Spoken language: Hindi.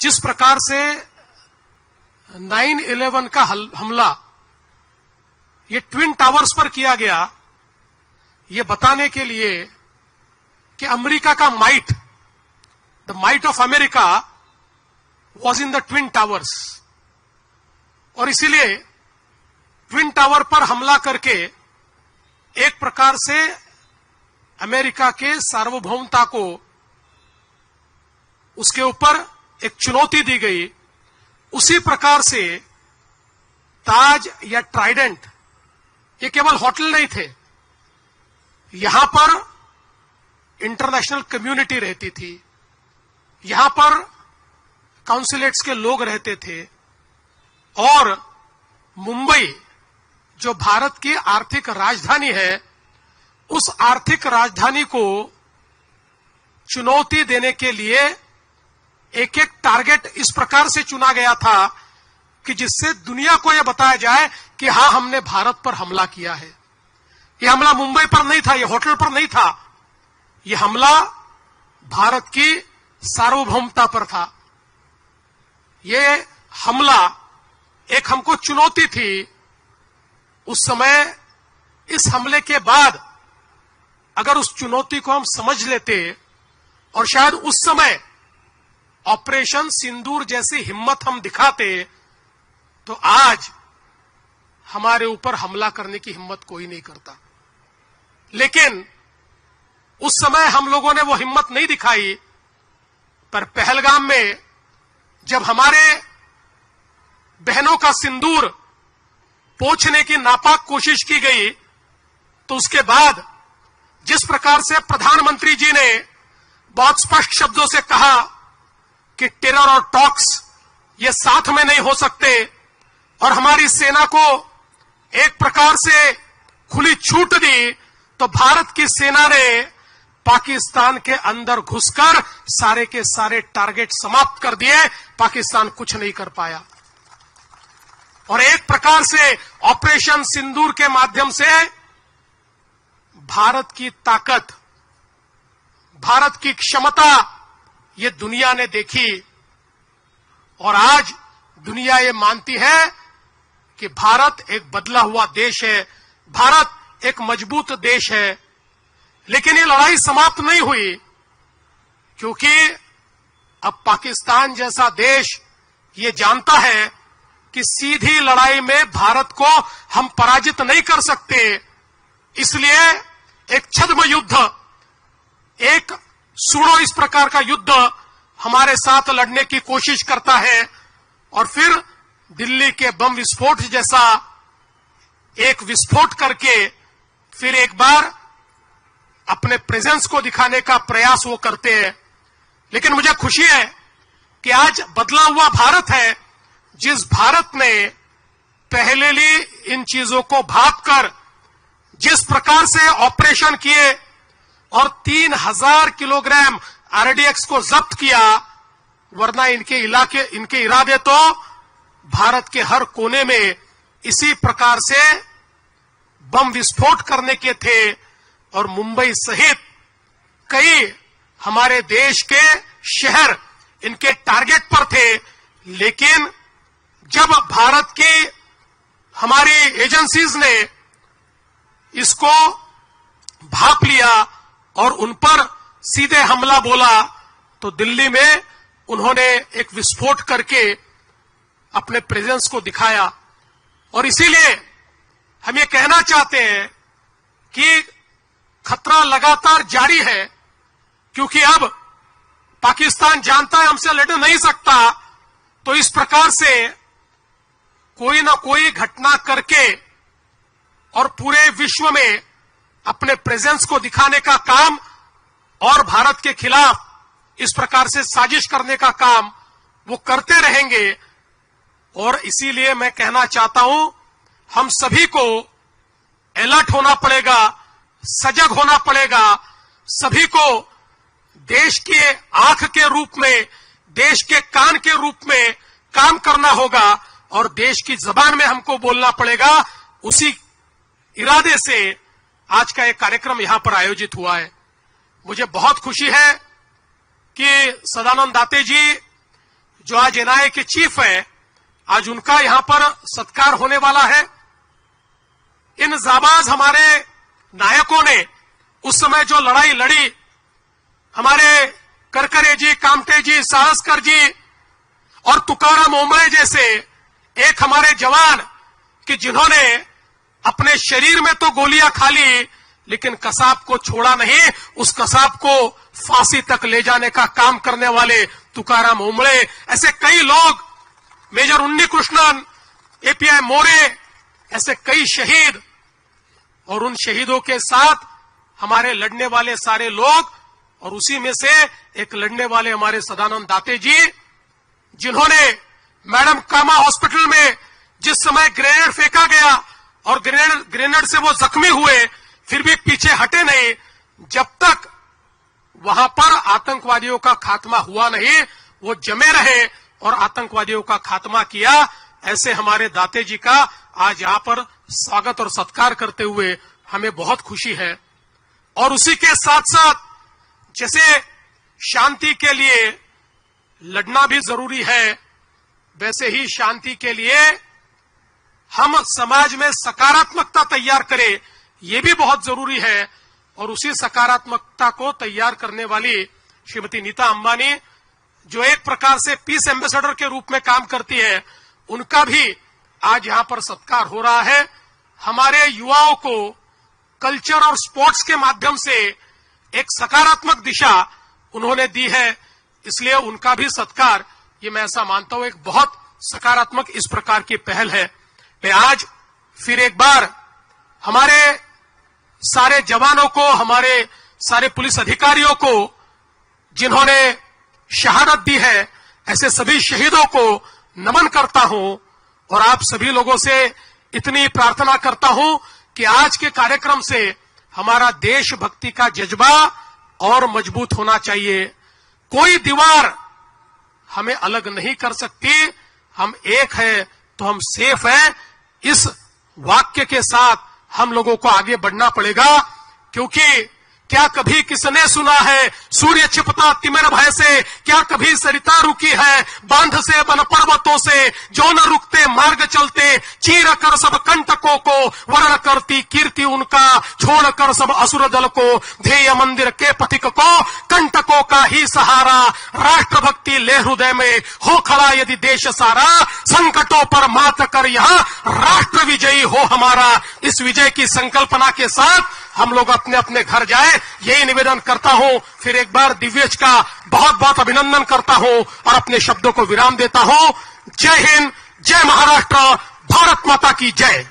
जिस प्रकार से 9/11 का हमला ये ट्विन टावर्स पर किया गया, ये बताने के लिए कि अमेरिका का might, the might of America was in the twin towers, और इसीलिए ट्विन टावर पर हमला करके एक प्रकार से अमेरिका के सार्वभौमता को उसके ऊपर एक चुनौती दी गई। उसी प्रकार से ताज या ट्राइडेंट ये केवल होटल नहीं थे, यहां पर इंटरनेशनल कम्युनिटी रहती थी, यहां पर काउंसिलेट्स के लोग रहते थे, और मुंबई जो भारत की आर्थिक राजधानी है, उस आर्थिक राजधानी को चुनौती देने के लिए एक एक टारगेट इस प्रकार से चुना गया था कि जिससे दुनिया को यह बताया जाए कि हां, हमने भारत पर हमला किया है। यह हमला मुंबई पर नहीं था, यह होटल पर नहीं था, यह हमला भारत की सार्वभौमता पर था। यह हमला एक हमको चुनौती थी। उस समय इस हमले के बाद अगर उस चुनौती को हम समझ लेते और शायद उस समय ऑपरेशन सिंदूर जैसी हिम्मत हम दिखाते, तो आज हमारे ऊपर हमला करने की हिम्मत कोई नहीं करता। लेकिन उस समय हम लोगों ने वो हिम्मत नहीं दिखाई, पर पहलगाम में जब हमारे बहनों का सिंदूर पोंछने की नापाक कोशिश की गई, तो उसके बाद जिस प्रकार से प्रधानमंत्री जी ने बहुत स्पष्ट शब्दों से कहा कि टेरर और टॉक्स ये साथ में नहीं हो सकते, और हमारी सेना को एक प्रकार से खुली छूट दी, तो भारत की सेना ने पाकिस्तान के अंदर घुसकर सारे के सारे टारगेट समाप्त कर दिए। पाकिस्तान कुछ नहीं कर पाया, और एक प्रकार से ऑपरेशन सिंदूर के माध्यम से भारत की ताकत, भारत की क्षमता ये दुनिया ने देखी, और आज दुनिया ये मानती है कि भारत एक बदला हुआ देश है, भारत एक मजबूत देश है। लेकिन ये लड़ाई समाप्त नहीं हुई, क्योंकि अब पाकिस्तान जैसा देश ये जानता है कि सीधी लड़ाई में भारत को हम पराजित नहीं कर सकते। इसलिए एक छद्म युद्ध, एक सूडो इस प्रकार का युद्ध हमारे साथ लड़ने की कोशिश करता है, और फिर दिल्ली के बम विस्फोट जैसा एक विस्फोट करके फिर एक बार अपने प्रेजेंस को दिखाने का प्रयास वो करते हैं। लेकिन मुझे खुशी है कि आज बदला हुआ भारत है, जिस भारत ने पहले ही इन चीजों को भांपकर जिस प्रकार से ऑपरेशन किए और 3000 किलोग्राम आरडीएक्स को जब्त किया, वरना इनके इरादे तो भारत के हर कोने में इसी प्रकार से बम विस्फोट करने के थे, और मुंबई सहित कई हमारे देश के शहर इनके टारगेट पर थे। लेकिन जब भारत की हमारी एजेंसीज ने इसको भांप लिया और उन पर सीधे हमला बोला, तो दिल्ली में उन्होंने एक विस्फोट करके अपने प्रेजेंस को दिखाया। और इसीलिए हम ये कहना चाहते हैं कि खतरा लगातार जारी है, क्योंकि अब पाकिस्तान जानता है हमसे लड़ नहीं सकता, तो इस प्रकार से कोई ना कोई घटना करके और पूरे विश्व में अपने प्रेजेंस को दिखाने का काम और भारत के खिलाफ इस प्रकार से साजिश करने का काम वो करते रहेंगे। और इसीलिए मैं कहना चाहता हूं, हम सभी को अलर्ट होना पड़ेगा, सजग होना पड़ेगा। सभी को देश के आंख के रूप में, देश के कान के रूप में काम करना होगा, और देश की जबान में हमको बोलना पड़ेगा। उसी इरादे से आज का एक कार्यक्रम यहां पर आयोजित हुआ है। मुझे बहुत खुशी है कि सदानंद दाते जी जो आज एनआईए के चीफ है, आज उनका यहां पर सत्कार होने वाला है। इन जाबाज हमारे नायकों ने उस समय जो लड़ाई लड़ी, हमारे करकरे जी, कामटे जी, सारस्कर जी और तुकाराम ओंबळे जैसे एक हमारे जवान कि जिन्होंने अपने शरीर में तो गोलियां खा ली लेकिन कसाब को छोड़ा नहीं, उस कसाब को फांसी तक ले जाने का काम करने वाले तुकाराम ओंबळे, ऐसे कई लोग, मेजर उन्नी कृष्णन, एपीआई मोरे, ऐसे कई शहीद, और उन शहीदों के साथ हमारे लड़ने वाले सारे लोग, और उसी में से एक लड़ने वाले हमारे सदानंद दाते जी, जिन्होंने मैडम कामा हॉस्पिटल में जिस समय ग्रेनेड फेंका गया और ग्रेनेड से वो जख्मी हुए, फिर भी पीछे हटे नहीं, जब तक वहां पर आतंकवादियों का खात्मा हुआ नहीं, वो जमे रहे और आतंकवादियों का खात्मा किया। ऐसे हमारे दाते जी का आज यहां पर स्वागत और सत्कार करते हुए हमें बहुत खुशी है। और उसी के साथ साथ जैसे शांति के लिए लड़ना भी जरूरी है, वैसे ही शांति के लिए हम समाज में सकारात्मकता तैयार करें, ये भी बहुत जरूरी है। और उसी सकारात्मकता को तैयार करने वाली श्रीमती नीता अंबानी, जो एक प्रकार से पीस एम्बेसडर के रूप में काम करती है, उनका भी आज यहां पर सत्कार हो रहा है। हमारे युवाओं को कल्चर और स्पोर्ट्स के माध्यम से एक सकारात्मक दिशा उन्होंने दी है, इसलिए उनका भी सत्कार, ये मैं ऐसा मानता हूं, एक बहुत सकारात्मक इस प्रकार की पहल है। मैं आज फिर एक बार हमारे सारे जवानों को, हमारे सारे पुलिस अधिकारियों को जिन्होंने शहादत दी है, ऐसे सभी शहीदों को नमन करता हूं और आप सभी लोगों से इतनी प्रार्थना करता हूं कि आज के कार्यक्रम से हमारा देशभक्ति का जज्बा और मजबूत होना चाहिए। कोई दीवार हमें अलग नहीं कर सकती, हम एक है तो हम सेफ हैं। इस वाक्य के साथ हम लोगों को आगे बढ़ना पड़ेगा, क्योंकि क्या कभी किसने सुना है सूर्य छिपता तिमिर भय से, क्या कभी सरिता रुकी है बांध से बन पर्वतों से, जो न रुकते मार्ग चलते चीर कर सब कंटकों को, वर्ण करती कीर्ति उनका छोड़ कर सब असुर दल को, ध्येय मंदिर के पथिक को कंटकों का ही सहारा, राष्ट्रभक्ति ले हृदय में हो खड़ा यदि देश सारा, संकटों पर मात कर यहाँ राष्ट्र विजयी हो हमारा। इस विजय की संकल्पना के साथ हम लोग अपने अपने घर जाए, यही निवेदन करता हूं। फिर एक बार दिव्यज का बहुत बहुत अभिनंदन करता हूं और अपने शब्दों को विराम देता हूं। जय हिंद, जय महाराष्ट्र, भारत माता की जय।